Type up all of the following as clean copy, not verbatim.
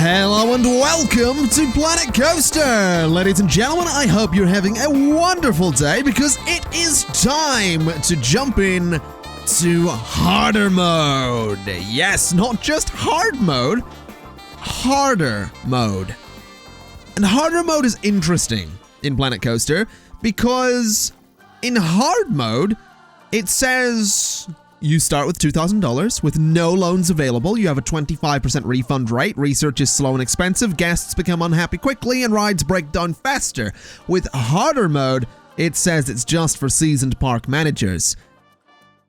Hello and welcome to Planet Coaster! Ladies and gentlemen, I hope you're having a wonderful day because it is time to jump in to harder mode. Yes, not just hard mode, harder mode. And harder mode is interesting in Planet Coaster because in hard mode, it says you start with $2,000 with no loans available. You have a 25% refund rate. Research is slow and expensive. Guests become unhappy quickly and rides break down faster. With harder mode, it says it's just for seasoned park managers.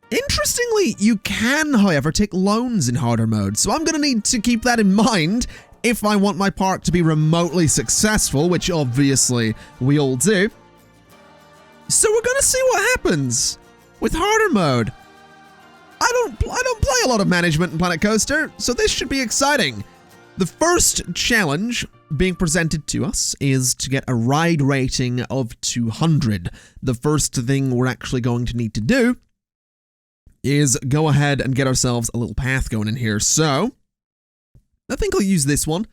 Interestingly, you can, however, take loans in harder mode. So I'm going to need to keep that in mind if I want my park to be remotely successful, which obviously we all do. So we're going to see what happens with harder mode. I don't play a lot of management in Planet Coaster, so this should be exciting. The first challenge being presented to us is to get a ride rating of 200. The first thing we're actually going to need to do is go ahead and get ourselves a little path going in here. So, I think I'll use this one.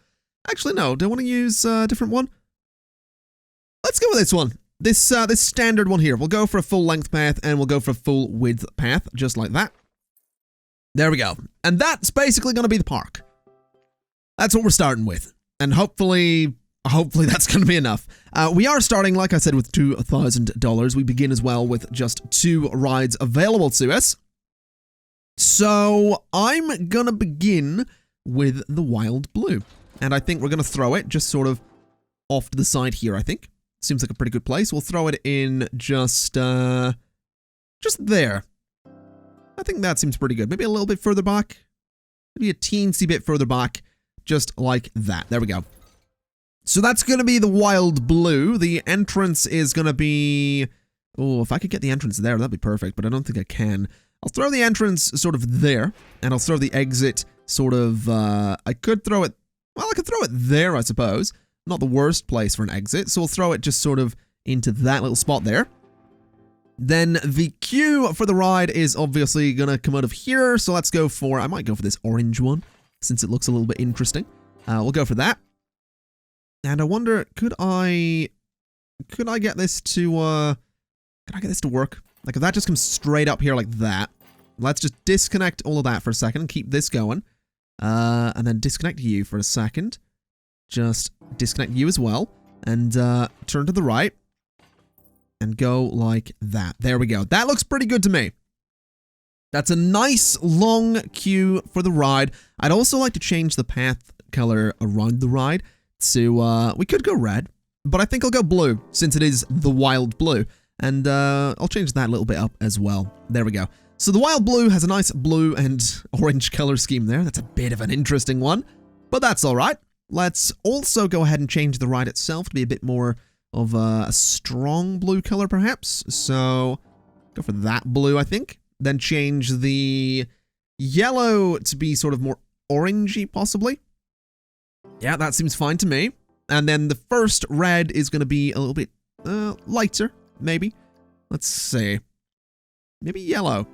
Actually, no, do I want to use a different one? Let's go with this one. This standard one here. We'll go for a full length path and we'll go for a full width path, just like that. There we go. And that's basically going to be the park. That's what we're starting with. And hopefully that's going to be enough. We are starting, like I said, with $2,000. We begin as well with just 2 rides available to us. So I'm going to begin with the Wild Blue. And I think we're going to throw it just sort of off to the side here, I think. Seems like a pretty good place. We'll throw it in just there. I think that seems pretty good. Maybe a little bit further back. Maybe a teensy bit further back. Just like that. There we go. So that's going to be the Wild Blue. The entrance is going to be... Oh, if I could get the entrance there, that'd be perfect. But I don't think I can. I'll throw the entrance sort of there. And I'll throw the exit sort of... I could throw it... Well, I could throw it there, I suppose. Not the worst place for an exit. So we'll throw it just sort of into that little spot there. Then the queue for the ride is obviously going to come out of here. So let's go for, I might go for this orange one since it looks a little bit interesting. We'll go for that. And I wonder, could I get this to, work? Like if that just comes straight up here like that, let's just disconnect all of that for a second and keep this going. And then disconnect you for a second. Just disconnect you as well. And turn to the right. And go like that. There we go. That looks pretty good to me. That's a nice long queue for the ride. I'd also like to change the path color around the ride. So we could go red, but I think I'll go blue since it is the Wild Blue. And I'll change that a little bit up as well. There we go. So the Wild Blue has a nice blue and orange color scheme there. That's a bit of an interesting one, but that's all right. Let's also go ahead and change the ride itself to be a bit more of a strong blue color, perhaps. So, go for that blue, I think. Then change the yellow to be sort of more orangey, possibly. Yeah, that seems fine to me. And then the first red is going to be a little bit lighter, maybe. Let's see. Maybe yellow.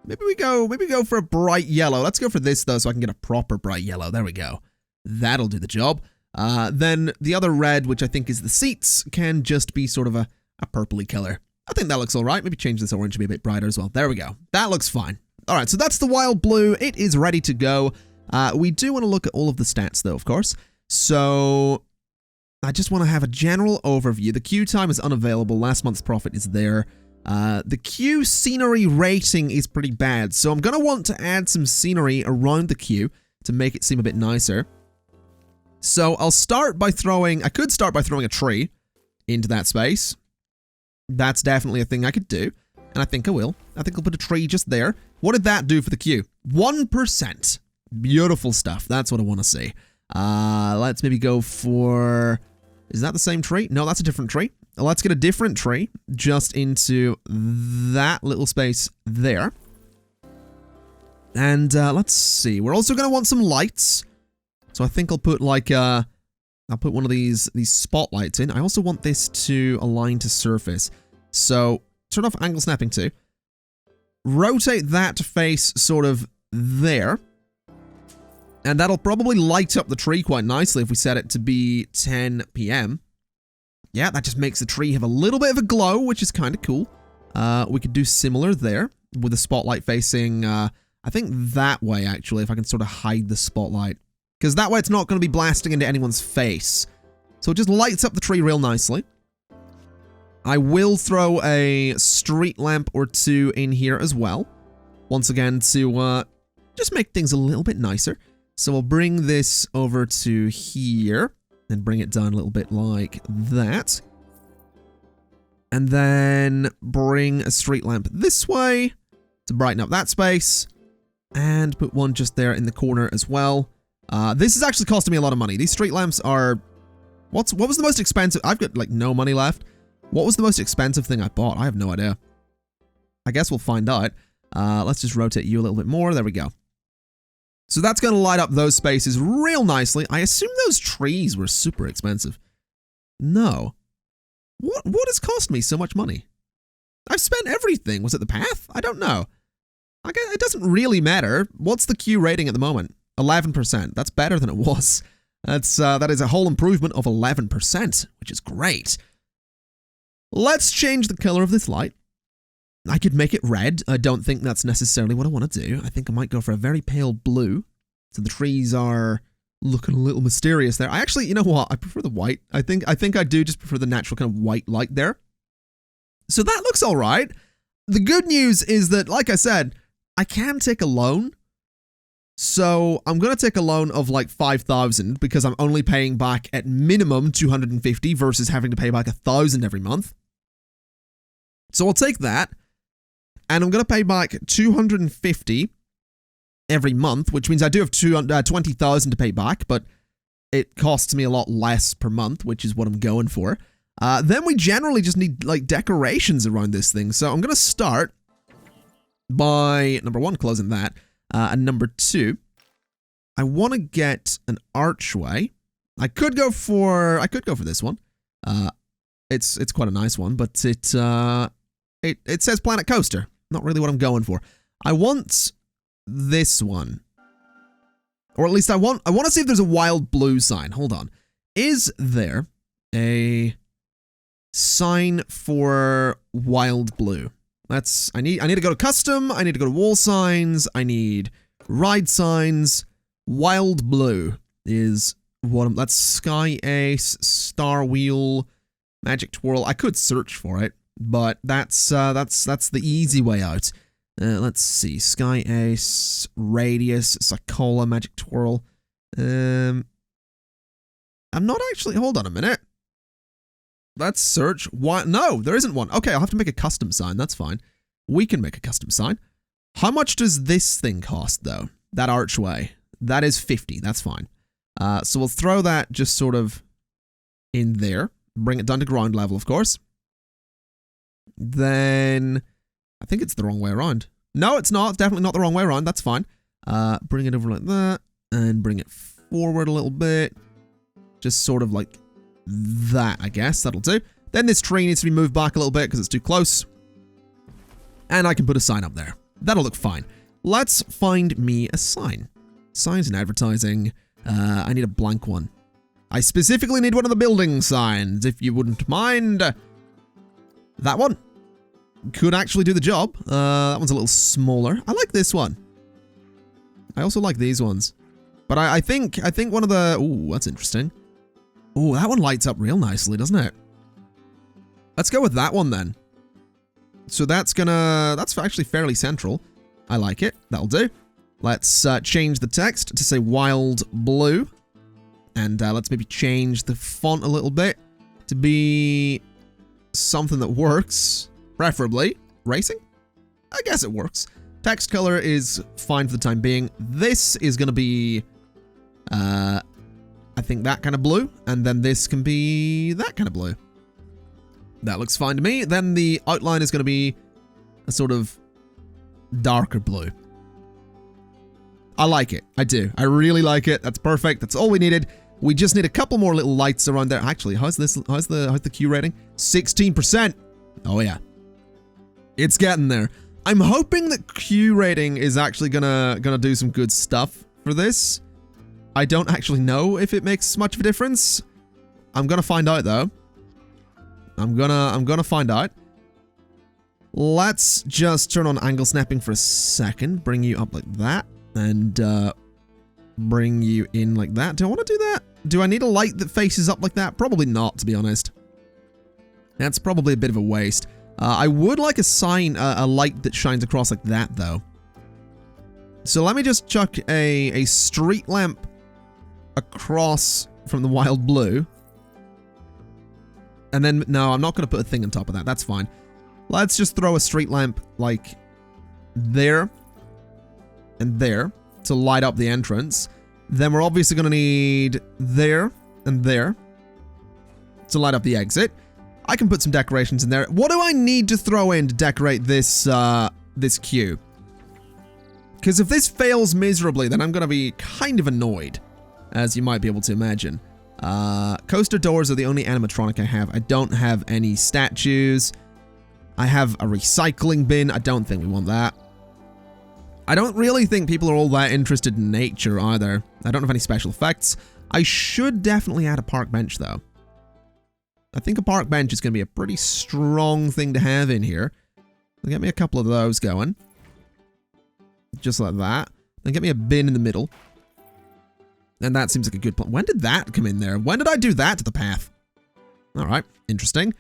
Maybe we go for a bright yellow. Let's go for this, though, so I can get a proper bright yellow. There we go. That'll do the job. Then the other red, which I think is the seats, can just be sort of a purpley color. I think that looks all right. Maybe change this orange to be a bit brighter as well. There we go. That looks fine. All right, so that's the Wild Blue. It is ready to go. We do want to look at all of the stats, though, of course. So I just want to have a general overview. The queue time is unavailable. Last month's profit is there. The queue scenery rating is pretty bad. So I'm going to want to add some scenery around the queue to make it seem a bit nicer. So I'll start by throwing, I could start by throwing a tree into that space. That's definitely a thing I could do. And I think I will. I think I'll put a tree just there. What did that do for the queue? 1%. Beautiful stuff. That's what I want to see. Let's maybe go for, is that the same tree? No, that's a different tree. Let's get a different tree just into that little space there. And let's see. We're also going to want some lights. So I think I'll put like I'll put one of these spotlights in. I also want this to align to surface. So turn off angle snapping too. Rotate that to face sort of there. And that'll probably light up the tree quite nicely if we set it to be 10 p.m. Yeah, that just makes the tree have a little bit of a glow, which is kind of cool. We could do similar there with the spotlight facing, I think that way, actually, if I can sort of hide the spotlight. Because that way it's not going to be blasting into anyone's face. So it just lights up the tree real nicely. I will throw a street lamp or two in here as well. Once again, to just make things a little bit nicer. So we'll bring this over to here and bring it down a little bit like that. And then bring a street lamp this way to brighten up that space. And put one just there in the corner as well. This is actually costing me a lot of money. These street lamps are... What was the most expensive? I've got like no money left. What was the most expensive thing I bought? I have no idea. I guess we'll find out. Let's just rotate you a little bit more. There we go. So that's going to light up those spaces real nicely. I assume those trees were super expensive. No. What has cost me so much money? I've spent everything. Was it the path? I don't know. I guess it doesn't really matter. What's the Q rating at the moment? 11%. That's better than it was. That is a whole improvement of 11%, which is great. Let's change the color of this light. I could make it red. I don't think that's necessarily what I want to do. I think I might go for a very pale blue. So the trees are looking a little mysterious there. I actually, you know what? I prefer the white. I think I do just prefer the natural kind of white light there. So that looks all right. The good news is that, like I said, I can take a loan. So I'm going to take a loan of like 5,000 because I'm only paying back at minimum 250 versus having to pay back 1,000 every month. So I'll take that. And I'm going to pay back 250 every month, which means I do have 20,000 to pay back, but it costs me a lot less per month, which is what I'm going for. Then we generally just need like decorations around this thing. So I'm going to start by, number one, closing that. And number two, I want to get an archway. I could go for this one. It's quite a nice one, but it says Planet Coaster. Not really what I'm going for. I want this one. Or at least I want to see if there's a wild blue sign. Hold on. Is there a sign for wild blue? I need to go to custom, I need to go to wall signs, I need ride signs. Wild blue is what that's Sky Ace, Star Wheel, Magic Twirl. I could search for it, but that's the easy way out. Let's see. Sky Ace, Radius, Sakola, Magic Twirl. I'm not actually, hold on a minute. Let's search. Why? No, there isn't one. Okay, I'll have to make a custom sign. That's fine. We can make a custom sign. How much does this thing cost, though? That archway. That is 50. That's fine. So we'll throw that just sort of in there. Bring it down to ground level, of course. Then I think it's the wrong way around. No, it's not. It's definitely not the wrong way around. That's fine. Bring it over like that. And bring it forward a little bit. Just sort of like that, I guess. That'll do. Then this tree needs to be moved back a little bit because it's too close. And I can put a sign up there. That'll look fine. Let's find me a sign. Signs and advertising. I need a blank one. I specifically need one of the building signs, if you wouldn't mind. That one could actually do the job. That one's a little smaller. I like this one. I also like these ones. But I think one of the... Ooh, that's interesting. Ooh, that one lights up real nicely, doesn't it? Let's go with that one then. So that's actually fairly central. I like it. That'll do. Let's change the text to say wild blue. And let's maybe change the font a little bit to be something that works. Preferably racing. I guess it works. Text color is fine for the time being. This is going to be, I think that kind of blue. And then this can be that kind of blue. That looks fine to me. Then the outline is going to be a sort of darker blue. I like it. I do. I really like it. That's perfect. That's all we needed. We just need a couple more little lights around there. Actually, how's the Q rating? 16%. Oh yeah. It's getting there. I'm hoping that Q rating is actually gonna do some good stuff for this. I don't actually know if it makes much of a difference. I'm gonna find out though. I'm gonna find out. Let's just turn on angle snapping for a second. Bring you up like that. And bring you in like that. Do I want to do that? Do I need a light that faces up like that? Probably not, to be honest. That's probably a bit of a waste. I would like a light that shines across like that, though. So let me just chuck a street lamp across from the wild blue. And then, no, I'm not going to put a thing on top of that. That's fine. Let's just throw a street lamp, like, there and there to light up the entrance. Then we're obviously going to need there and there to light up the exit. I can put some decorations in there. What do I need to throw in to decorate this, this queue? Because if this fails miserably, then I'm going to be kind of annoyed, as you might be able to imagine. Coaster doors are the only animatronic I have. I don't have any statues. I have a recycling bin. I don't think we want that. I don't really think people are all that interested in nature either. I don't have any special effects. I should definitely add a park bench though. I think a park bench is going to be a pretty strong thing to have in here. Get me a couple of those going. Just like that. Then get me a bin in the middle. And that seems like a good plan. When did that come in there? When did I do that to the path? Alright, interesting.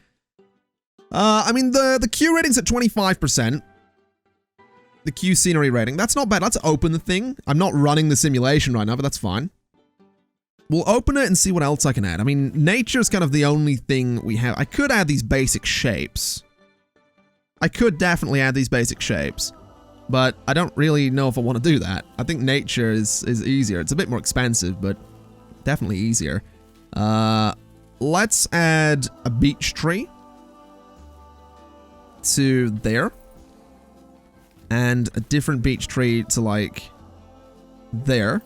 I mean, the queue rating's at 25%. The queue scenery rating. That's not bad. Let's open the thing. I'm not running the simulation right now, but that's fine. We'll open it and see what else I can add. I mean, nature's kind of the only thing we have. I could add these basic shapes. I could definitely add these basic shapes. But I don't really know if I want to do that. I think nature is easier. It's a bit more expensive, but definitely easier. Let's add a beech tree to there. And a different beech tree to, like, there.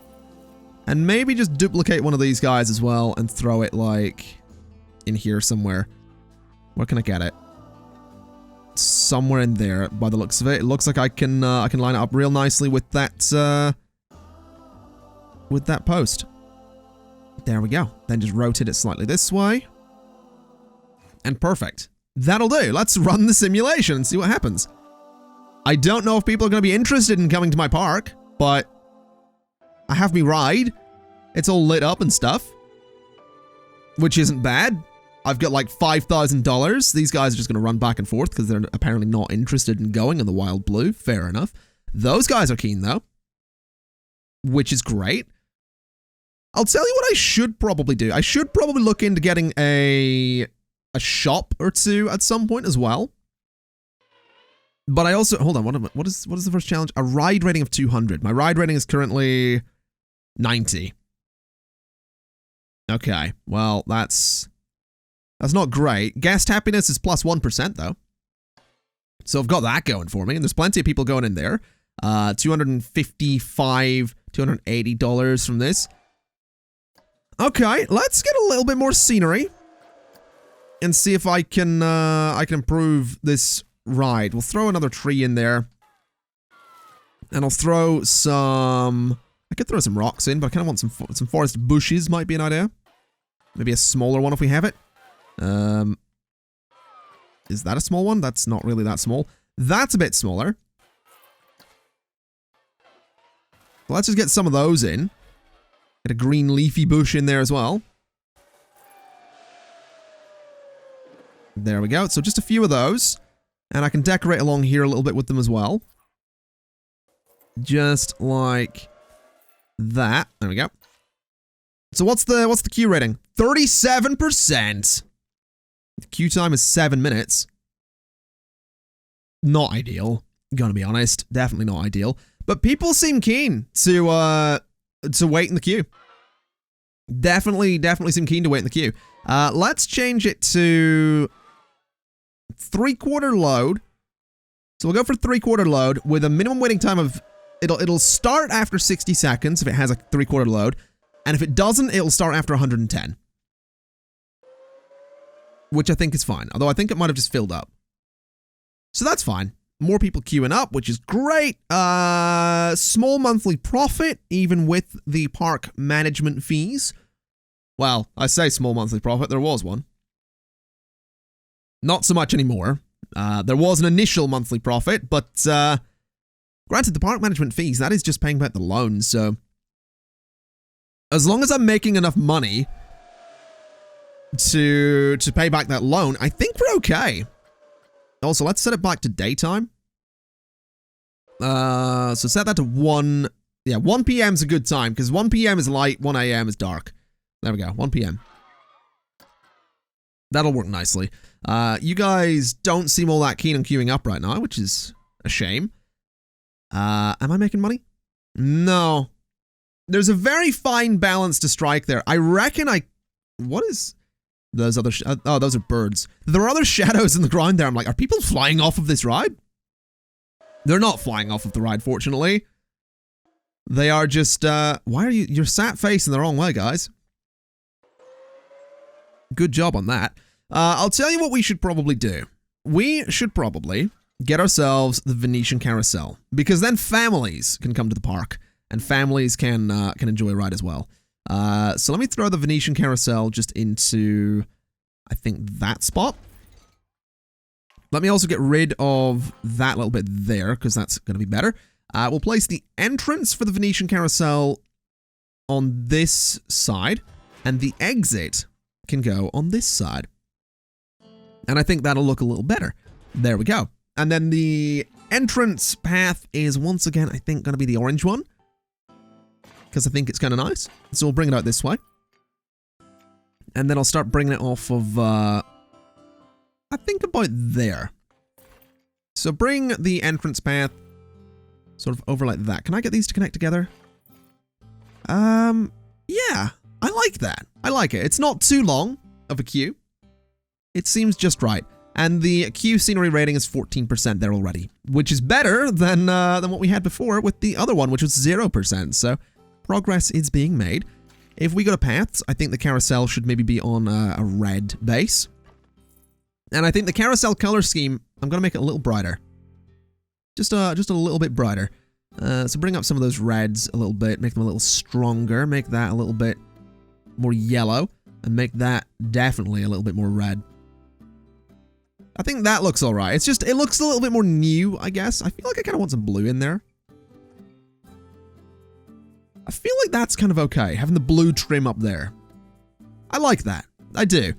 And maybe just duplicate one of these guys as well and throw it, like, in here somewhere. Where can I get it? Somewhere in there, by the looks of it. It looks like I can line it up real nicely with that post. There we go. Then just rotate it slightly this way. And perfect. That'll do. Let's run the simulation and see what happens. I don't know if people are going to be interested in coming to my park, but I have me ride. It's all lit up and stuff, which isn't bad. I've got like $5,000. These guys are just going to run back and forth because they're apparently not interested in going in the wild blue. Fair enough. Those guys are keen though, which is great. I'll tell you what I should probably do. I should probably look into getting a shop or two at some point as well. But I also, hold on, what is the first challenge? A ride rating of 200. My ride rating is currently 90. Okay, well, that's not great. Guest happiness is plus 1% though. So I've got that going for me, and there's plenty of people going in there. $255, $280 from this. Okay, let's get a little bit more scenery and see if I can improve this ride. We'll throw another tree in there. And I'll throw some... I could throw some rocks in, but I kind of want some forest bushes might be an idea. Maybe a smaller one if we have it. Is that a small one? That's not really that small. That's a bit smaller. Let's just get some of those in. Get a green leafy bush in there as well. There we go. So just a few of those. And I can decorate along here a little bit with them as well. Just like that. There we go. So what's the queue rating? 37%. The queue time is 7 minutes. Not ideal. Gonna be honest. Definitely not ideal. But people seem keen to wait in the queue. Definitely seem keen to wait in the queue. Let's change it to 3/4 load. So we'll go for 3/4 load with a minimum waiting time of, it'll start after 60 seconds if it has a 3/4 load. And if it doesn't, it'll start after 110. Which I think is fine. Although I think it might have just filled up. So that's fine. More people queuing up, which is great. Small monthly profit, even with the park management fees. Well, I say small monthly profit. There was one. Not so much anymore. There was an initial monthly profit, but granted, the park management fees, that is just paying back the loan, so as long as I'm making enough money to pay back that loan, I think we're okay. Also, let's set it back to daytime. So set that to 1. Yeah, 1 p.m. is a good time, because 1 p.m. is light, 1 a.m. is dark. There we go, 1 p.m. That'll work nicely. You guys don't seem all that keen on queuing up right now, which is a shame. Am I making money? No. There's a very fine balance to strike there. I reckon what is those other... oh, those are birds. There are other shadows in the ground there. I'm like, are people flying off of this ride? They're not flying off of the ride, fortunately. They are just... why are you... You're sat facing the wrong way, guys. Good job on that. I'll tell you what we should probably do. We should probably get ourselves the Venetian Carousel, because then families can come to the park, and families can enjoy a ride as well. So let me throw the Venetian Carousel just into, I think, that spot. Let me also get rid of that little bit there, because that's going to be better. We'll place the entrance for the Venetian Carousel on this side, and the exit can go on this side. And I think that'll look a little better. There we go. And then the entrance path is once again, I think, going to be the orange one, because I think it's kind of nice. So we'll bring it out this way. And then I'll start bringing it off of, I think about there. So bring the entrance path sort of over like that. Can I get these to connect together? Yeah, I like that. I like it. It's not too long of a queue. It seems just right. And the queue scenery rating is 14% there already, which is better than what we had before with the other one, which was 0%. So progress is being made. If we go to paths, I think the carousel should maybe be on a red base. And I think the carousel color scheme, I'm going to make it a little brighter. Just a little bit brighter. So bring up some of those reds a little bit, make them a little stronger, make that a little bit more yellow, and make that definitely a little bit more red. I think that looks alright. It's just, it looks a little bit more new, I guess. I feel like I kind of want some blue in there. I feel like that's kind of okay, having the blue trim up there. I like that. I do.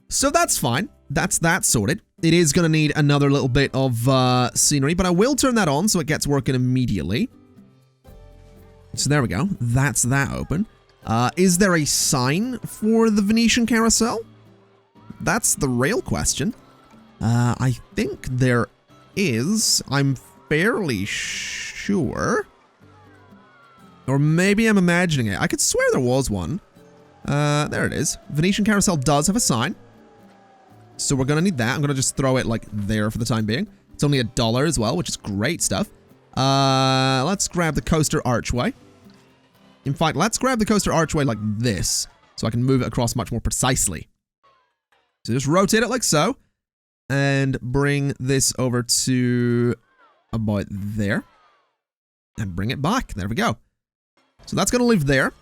So that's fine. That's that sorted. It is going to need another little bit of scenery, but I will turn that on so it gets working immediately. So there we go. That's that open. Is there a sign for the Venetian Carousel? That's the real question. I think there is. I'm fairly sure. Or maybe I'm imagining it. I could swear there was one. There it is. Venetian Carousel does have a sign. So we're going to need that. I'm going to just throw it like there for the time being. It's only $1 as well, which is great stuff. Let's grab the coaster archway. In fact, let's grab the coaster archway like this, so I can move it across much more precisely. So just rotate it like so, and bring this over to about there, and bring it back. There we go. So that's going to live there.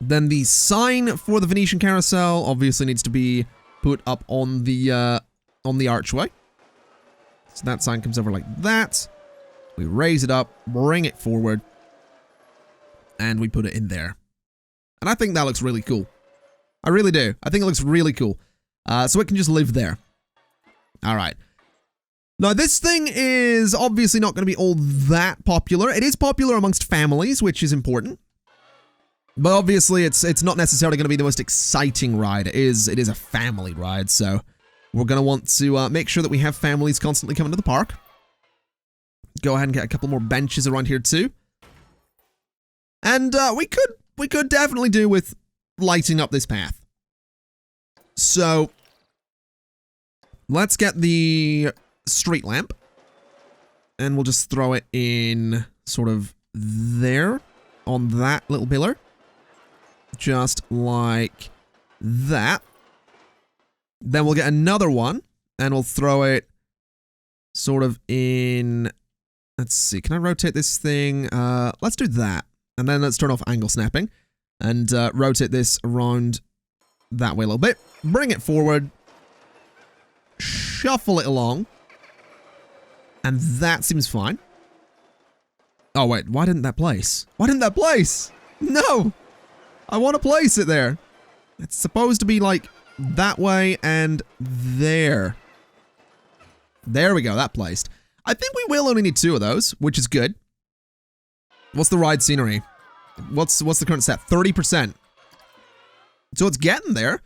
Then the sign for the Venetian Carousel obviously needs to be put up on the archway. So that sign comes over like that. We raise it up, bring it forward, and we put it in there. And I think that looks really cool. I really do. I think it looks really cool. So it can just live there. All right. Now, this thing is obviously not going to be all that popular. It is popular amongst families, which is important. But obviously, it's not necessarily going to be the most exciting ride. It is a family ride, so we're going to want to make sure that we have families constantly coming to the park. Go ahead and get a couple more benches around here too. And we could definitely do with lighting up this path. So let's get the street lamp, and we'll just throw it in sort of there on that little pillar. Just like that. Then we'll get another one, and we'll throw it sort of in, let's see, can I rotate this thing? Let's do that. And then let's turn off angle snapping and rotate this around that way a little bit. Bring it forward. Shuffle it along. And that seems fine. Oh, wait, why didn't that place? Why didn't that place? No! I want to place it there. It's supposed to be like that way and there. There we go, that placed. I think we will only need 2 of those, which is good. What's the ride scenery? What's the current stat? 30%. So it's getting there.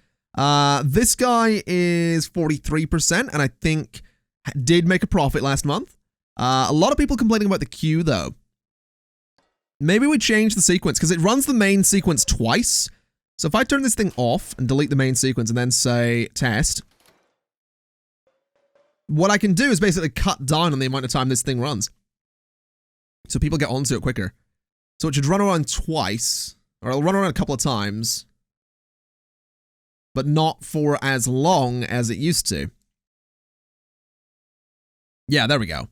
This guy is 43%, and I think did make a profit last month. A lot of people complaining about the queue, though. Maybe we change the sequence, because it runs the main sequence twice. So if I turn this thing off and delete the main sequence and then say test, what I can do is basically cut down on the amount of time this thing runs. So people get onto it quicker. So it should run around twice, or it'll run around a couple of times, but not for as long as it used to. Yeah, there we go.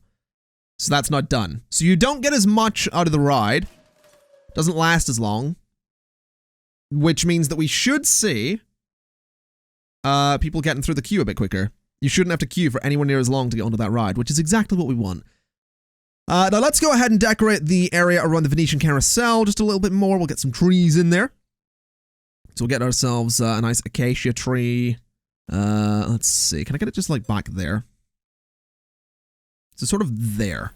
So that's not done. So you don't get as much out of the ride. Doesn't last as long. Which means that we should see people getting through the queue a bit quicker. You shouldn't have to queue for anywhere near as long to get onto that ride, which is exactly what we want. Now let's go ahead and decorate the area around the Venetian Carousel just a little bit more. We'll get some trees in there. So we'll get ourselves a nice acacia tree. Let's see. Can I get it just like back there? So sort of there.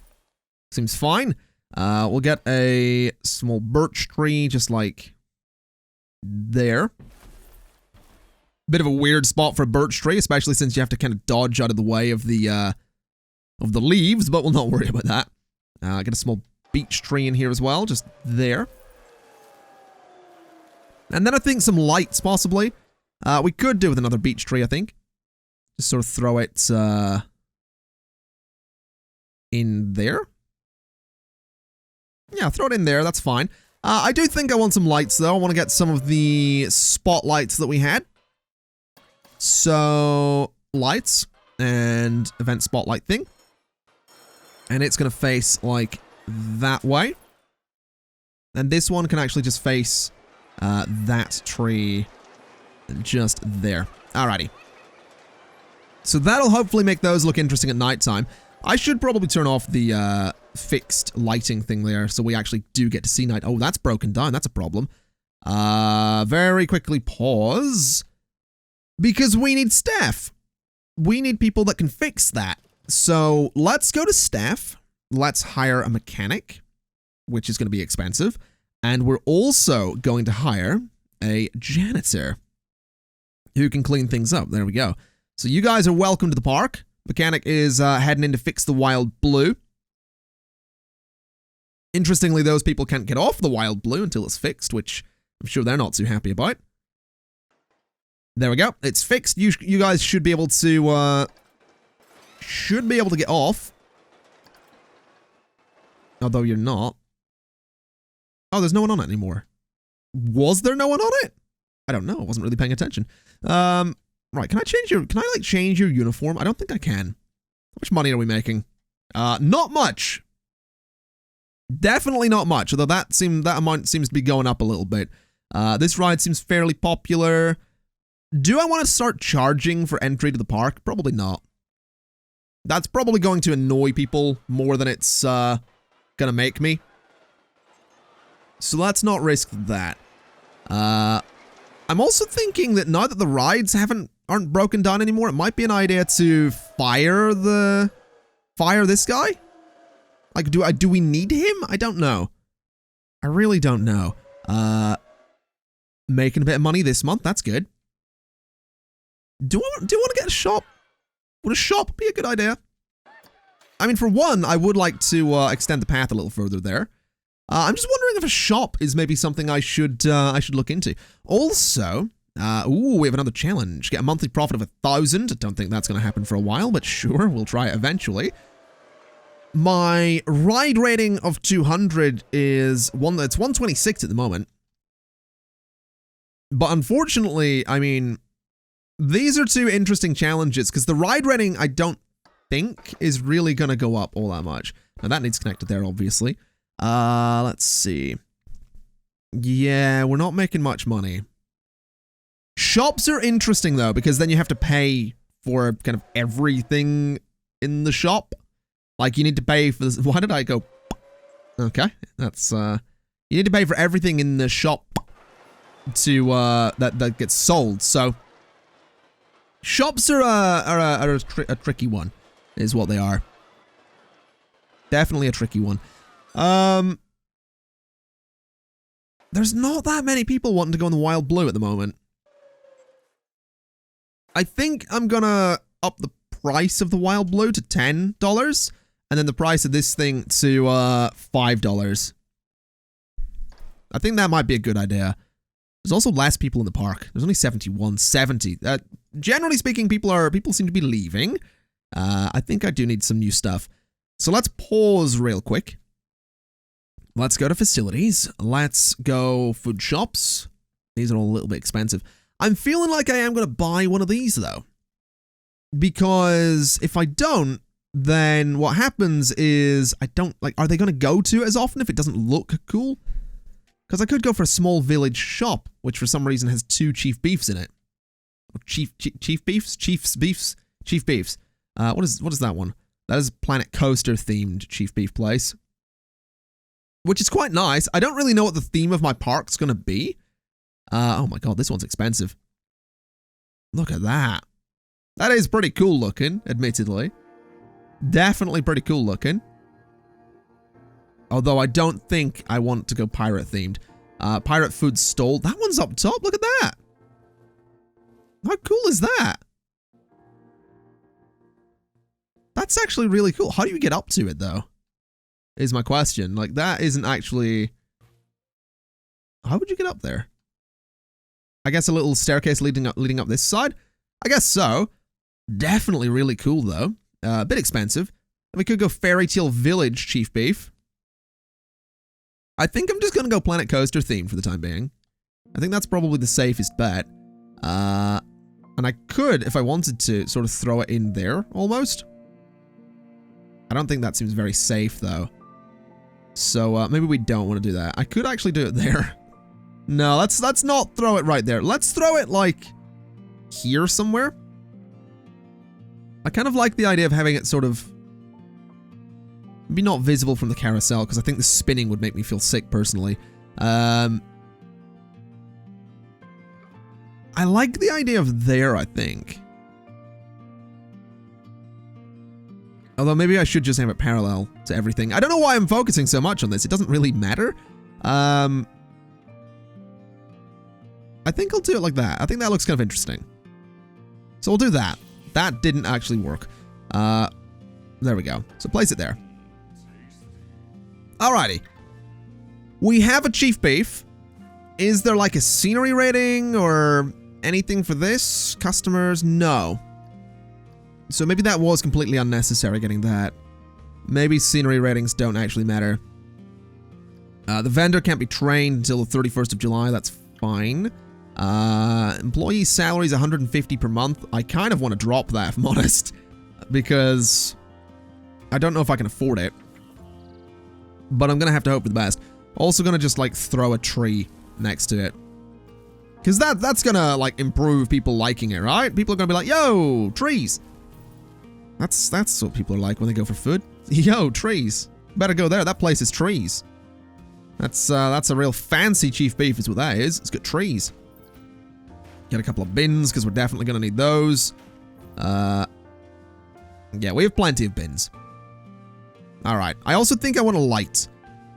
Seems fine. We'll get a small birch tree just like there. Bit of a weird spot for a birch tree, especially since you have to kind of dodge out of the way of the leaves, but we'll not worry about that. Get a small beech tree in here as well, just there. And then I think some lights, possibly. We could do with another beech tree, I think. Just sort of throw it in there. Yeah, throw it in there, that's fine. I do think I want some lights, though. I want to get some of the spotlights that we had. So, lights and event spotlight thing. And it's going to face, like, that way. And this one can actually just face that tree just there. Alrighty. So that'll hopefully make those look interesting at nighttime. I should probably turn off the fixed lighting thing there so we actually do get to see night. Oh, that's broken down. That's a problem. Very quickly pause. Because we need staff. We need people that can fix that. So let's go to staff. Let's hire a mechanic, which is going to be expensive. And we're also going to hire a janitor who can clean things up. There we go. So you guys are welcome to the park. Mechanic is heading in to fix the wild blue. Interestingly, those people can't get off the wild blue until it's fixed, which I'm sure they're not too happy about. There we go. It's fixed. You guys should be able to get off. Although you're not. Oh, there's no one on it anymore. Was there no one on it? I don't know. I wasn't really paying attention. Right, can I change your uniform? I don't think I can. How much money are we making? Not much. Definitely not much, although that amount seems to be going up a little bit. This ride seems fairly popular. Do I want to start charging for entry to the park? Probably not. That's probably going to annoy people more than it's gonna make me. So let's not risk that. I'm also thinking that now that the rides aren't broken down anymore, it might be an idea to fire this guy. Like, do we need him? I don't know. I really don't know. Making a bit of money this month. That's good. Do I want to get a shop? Would a shop be a good idea? I mean, for one, I would like to extend the path a little further there. I'm just wondering if a shop is maybe something I should look into. Also, we have another challenge. Get a monthly profit of 1,000. I don't think that's going to happen for a while, but sure, we'll try it eventually. My ride rating of 200 is it's 126 at the moment. But unfortunately, I mean, these are two interesting challenges because the ride rating I don't think is really going to go up all that much. Now, that needs connected there, obviously. Let's see. Yeah, we're not making much money. Shops are interesting, though, because then you have to pay for kind of everything in the shop. Like, you need to pay for this. Why did I go? Okay, that's, you need to pay for everything in the shop to, that gets sold. So, shops are a tricky one, is what they are. Definitely a tricky one. There's not that many people wanting to go in the Wild Blue at the moment. I think I'm gonna up the price of the Wild Blue to $10, and then the price of this thing to $5. I think that might be a good idea. There's also less people in the park. There's only 70. Generally speaking, people seem to be leaving. I think I do need some new stuff. So let's pause real quick. Let's go to facilities. Let's go food shops. These are all a little bit expensive. I'm feeling like I am going to buy one of these, though. Because if I don't, then what happens is I don't, like, are they going to go to it as often if it doesn't look cool? Because I could go for a small village shop, which for some reason has 2 chief beefs in it. Or chief beefs? Chiefs beefs? Chief beefs. What is that one? That is Planet Coaster themed chief beef place. Which is quite nice. I don't really know what the theme of my park's going to be. Oh my god, this one's expensive. Look at that. That is pretty cool looking, admittedly. Definitely pretty cool looking. Although I don't think I want to go pirate themed. Pirate food stall. That one's up top. Look at that. How cool is that? That's actually really cool. How do you get up to it, though? Is my question. Like, that isn't actually... How would you get up there? I guess a little staircase leading up this side? I guess so. Definitely really cool, though. A bit expensive. We could go Fairy Tale Village Chief Beef. I think I'm just going to go Planet Coaster themed for the time being. I think that's probably the safest bet. And I could, if I wanted to, sort of throw it in there, almost. I don't think that seems very safe, though. So, maybe we don't want to do that. I could actually do it there. No, let's not throw it right there. Let's throw it, like, here somewhere. I kind of like the idea of having it sort of... maybe not visible from the carousel, because I think the spinning would make me feel sick, personally. I like the idea of there, I think. Although maybe I should just have it parallel to everything. I don't know why I'm focusing so much on this. It doesn't really matter. I think I'll do it like that. I think that looks kind of interesting. So we'll do that. That didn't actually work. There we go. So place it there. Alrighty. We have a Chief Beef. Is there like a scenery rating or anything for this? Customers? No. So maybe that was completely unnecessary getting that. Maybe scenery ratings don't actually matter. The vendor can't be trained until the 31st of July. That's fine. Employee salary is 150 per month. I kind of want to drop that, if I'm honest. Because I don't know if I can afford it. But I'm going to have to hope for the best. Also going to just, like, throw a tree next to it. Because that's going to, like, improve people liking it, right? People are going to be like, yo, trees. That's what people are like when they go for food. Yo, trees. Better go there. That place is trees. That's a real fancy Chief Beef is what that is. It's got trees. Get a couple of bins, because we're definitely going to need those. Yeah, we have plenty of bins. Alright, I also think I want a light.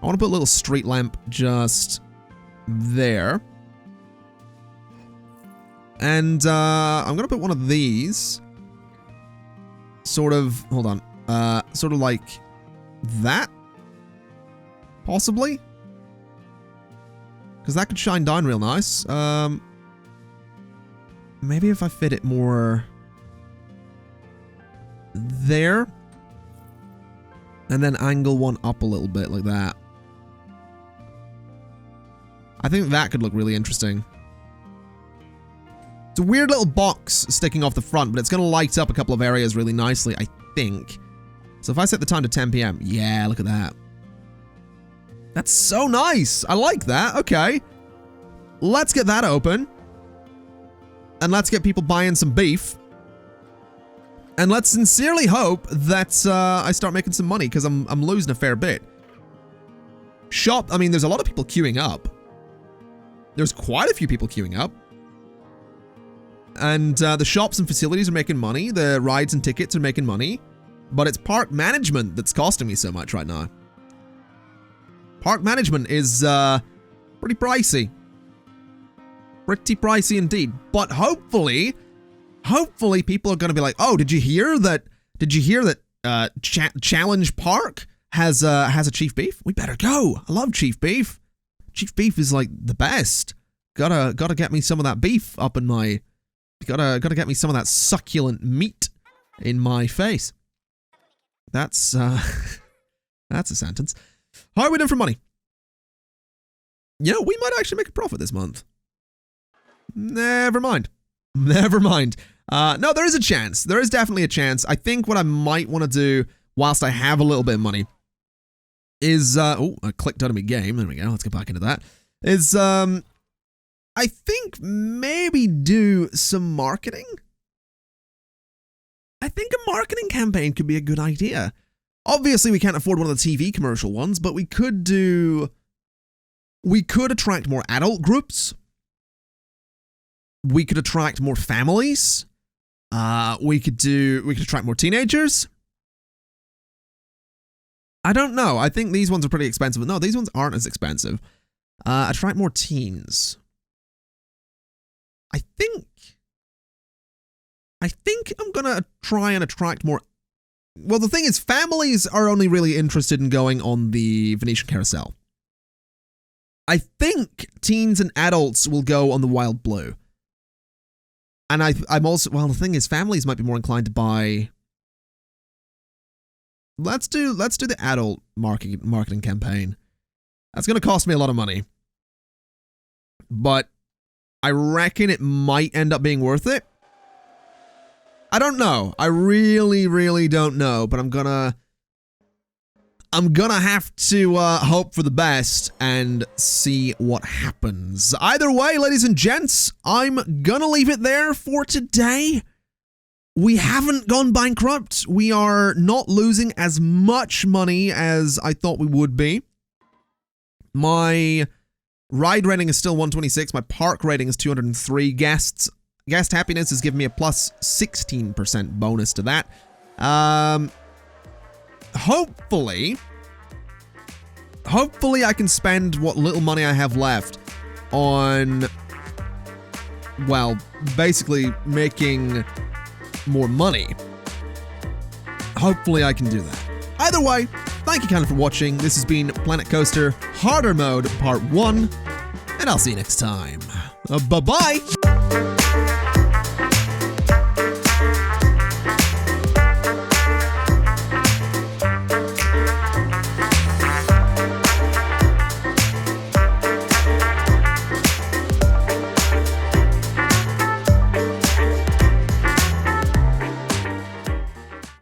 I want to put a little street lamp just there. And I'm going to put one of these. Sort of, hold on. Sort of like that. Possibly. Because that could shine down real nice. Maybe if I fit it more there. And then angle one up a little bit like that. I think that could look really interesting. It's a weird little box sticking off the front, but it's going to light up a couple of areas really nicely, I think. So if I set the time to 10 p.m. Yeah, look at that. That's so nice. I like that. Okay. Let's get that open. And let's get people buying some beef. And let's sincerely hope that I start making some money, because I'm losing a fair bit. Shop, I mean, there's a lot of people queuing up. There's quite a few people queuing up. And the shops and facilities are making money. The rides and tickets are making money. But it's park management that's costing me so much right now. Park management is pretty pricey. Pretty pricey indeed. But hopefully people are going to be like, oh, did you hear that Challenge Park has a Chief Beef? We better go. I love Chief Beef. Chief Beef is like the best. Gotta get me some of that beef up in my, gotta get me some of that succulent meat in my face. That's that's a sentence. How are we doing for money? You know, we might actually make a profit this month. Never mind. Never mind. No, there is a chance. There is definitely a chance. I think what I might want to do whilst I have a little bit of money is, oh, I clicked out of my game. There we go. Let's get back into that. Is, I think maybe do some marketing. I think a marketing campaign could be a good idea. Obviously, we can't afford one of the TV commercial ones, but we could attract more adult groups. We could attract more families. We could attract more teenagers. I don't know. I think these ones are pretty expensive. No, these ones aren't as expensive. Attract more teens. I think I'm gonna try and attract more. Well, the thing is, families are only really interested in going on the Venetian Carousel. I think teens and adults will go on the Wild Blue. And I'm also, well, the thing is, families might be more inclined to buy. Let's do the adult marketing campaign. That's going to cost me a lot of money. But I reckon it might end up being worth it. I don't know. I really, really don't know. But I'm gonna have to hope for the best and see what happens. Either way, ladies and gents, I'm gonna leave it there for today. We haven't gone bankrupt. We are not losing as much money as I thought we would be. My ride rating is still 126. My park rating is 203. Guest happiness has given me a plus 16% bonus to that. Hopefully I can spend what little money I have left on, well, basically making more money. Hopefully I can do that. Either way, thank you kindly for watching. This has been Planet Coaster Harder Mode Part 1, and I'll see you next time. Bye-bye!